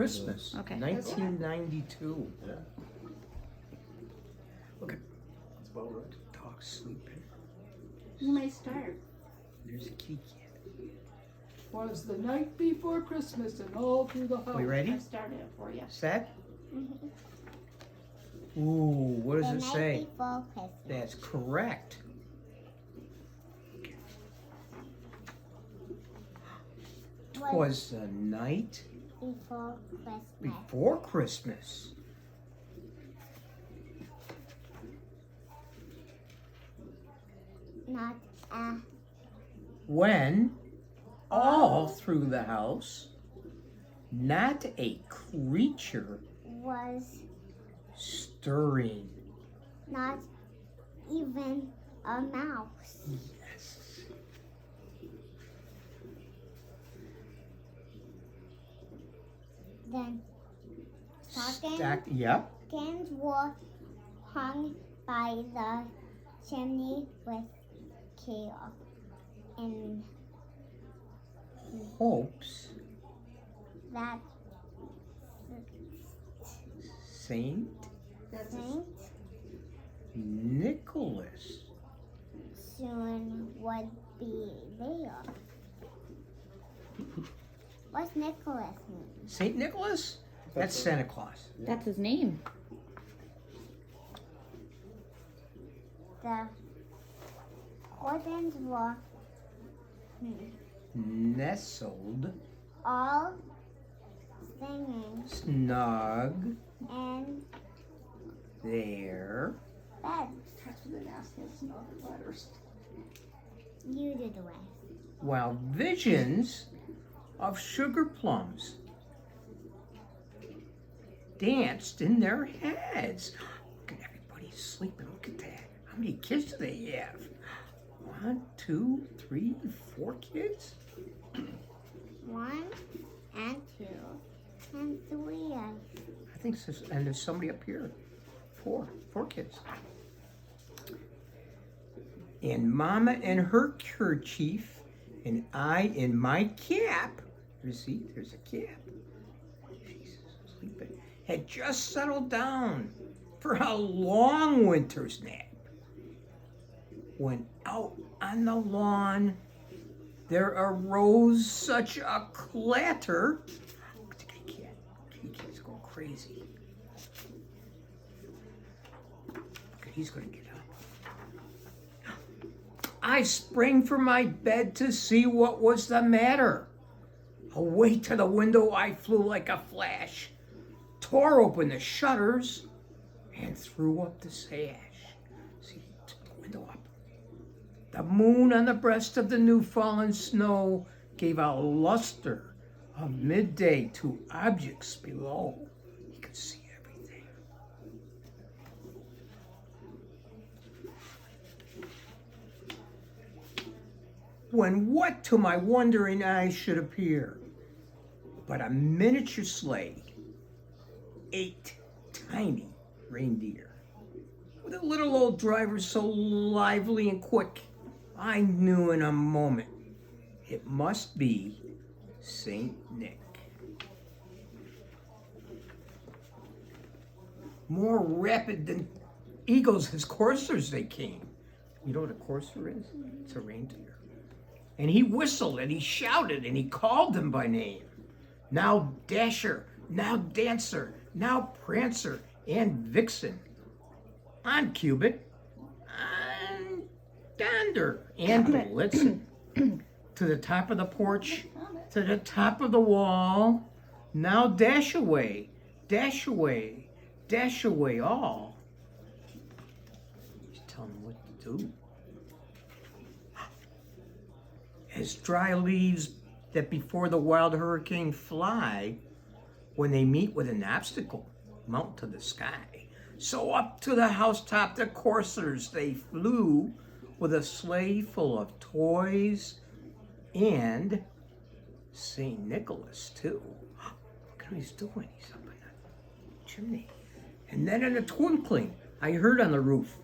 Christmas, Okay. 1992. Yeah, Look at that's about right. the dog sleeping. You may start. There's a kitty cat. Was the night before Christmas and all through the house. We ready? I started it for you. Set? Ooh, what does The it night say? before Christmas. That's correct. Was the night Before Christmas. before Christmas. Not a When all through the house, not a creature was stirring. not even a mouse. Yes. Then Stacked, yep. stockings were hung by the chimney with care. And Hopes that Saint Saint Nicholas. soon would be there. What's Nicholas mean? Saint Nicholas? That's Santa Claus. That's his name. The curtains were Nestled, all singing snug in there. bed. That's what it asked us in other letters. You did the rest. While visions of sugar plums danced in their heads. Look at everybody sleeping. Look at that. How many kids do they have? 1, 2, 3, 4 kids? 1 and 2 and 3. I think so. And there's somebody up here. 4 kids. And Mama in her kerchief, and I in my cap. See, there's a cap. Jesus, sleeping. Had just settled down for a long winter's nap. When out on the lawn, there arose such a clatter. Look at the kitty cat. Kitty cat's going crazy. Okay, he's gonna get up. I sprang from my bed to see what was the matter. Away to the window I flew like a flash, tore open the shutters, and threw up the sash. See, took the window up. The moon on the breast of the new fallen snow gave a luster of midday to objects below. He could see everything. When what to my wondering eyes should appear but a miniature sleigh, 8 tiny reindeer, with a little old driver so lively and quick, I knew in a moment it must be Saint Nick. More rapid than eagles as coursers they came. You know what a courser is? It's a reindeer. And he whistled and he shouted and he called them by name. Now Dasher, now Dancer, now Prancer and Vixen. On Cupid, on Donder and Blitzen. To the top of the porch, to the top of the wall. Now dash away, dash away, dash away all. He's telling them what to do. As dry leaves that before the wild hurricane fly, when they meet with an obstacle, mount to the sky. So up to the housetop the coursers they flew, with a sleigh full of toys and St. Nicholas too. Look at what he's doing. He's up in the chimney. And then in a twinkling, I heard on the roof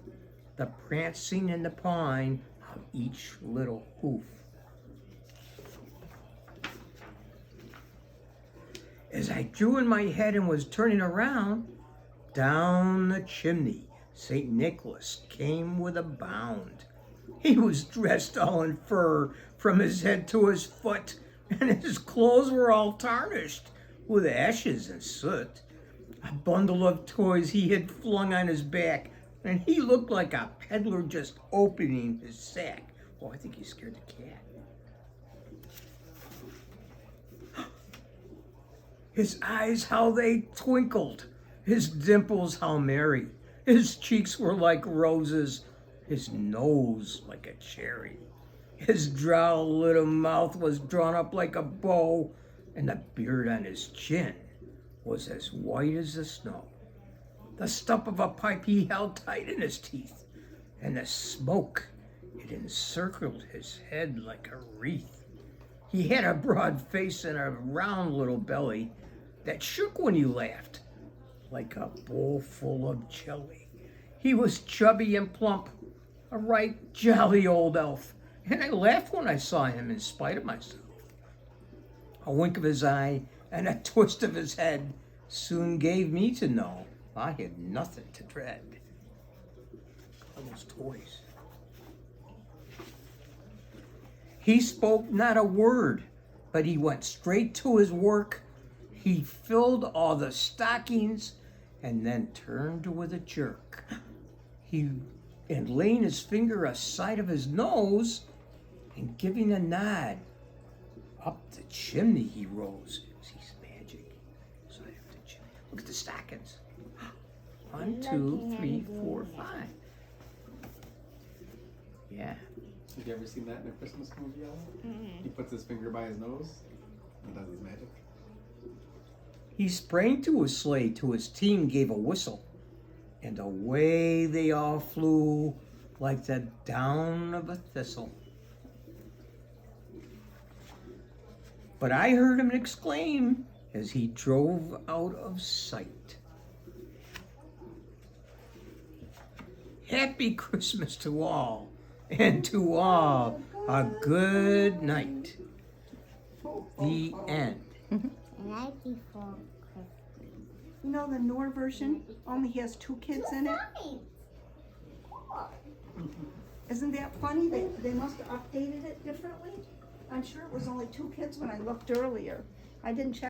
the prancing and the pawing of each little hoof. As I I drew in my head and was turning around, down the chimney St. Nicholas came with a bound. He was dressed all in fur from his head to his foot, and his clothes were all tarnished with ashes and soot. A bundle of toys he had flung on his back, and he looked like a peddler just opening his sack. Oh, I think he scared the cat. His eyes, how they twinkled. His dimples, how merry. His cheeks were like roses. His nose like a cherry. His droll little mouth was drawn up like a bow, and the beard on his chin was as white as the snow. The stump of a pipe he held tight in his teeth, and the smoke, it encircled his head like a wreath. He had a broad face and a round little belly that shook when he laughed, like a bowl full of jelly. He was chubby and plump, a right jolly old elf, and I laughed when I saw him in spite of myself. A wink of his eye and a twist of his head soon gave me to know I had nothing to dread. All those toys. He spoke not a word, but he went straight to his work. He filled all the stockings and then turned with a jerk. And laying his finger aside of his nose and giving a nod, up the chimney he rose. He's magic. So I have to chimney. Look at the stockings. 1, 2, 3, 4, 5. Yeah. Have you ever seen that in a Christmas movie, Ella? He puts his finger by his nose and does his magic. He sprang to his sleigh, to his team gave a whistle, and away they all flew like the down of a thistle. But I heard him exclaim as he drove out of sight, "Happy Christmas to all, and to all a good night." The end. The night before Christmas. You know the Noor version only has 2 kids in it? Isn't that funny? They must have updated it differently. I'm sure it was only 2 kids when I looked earlier. I didn't check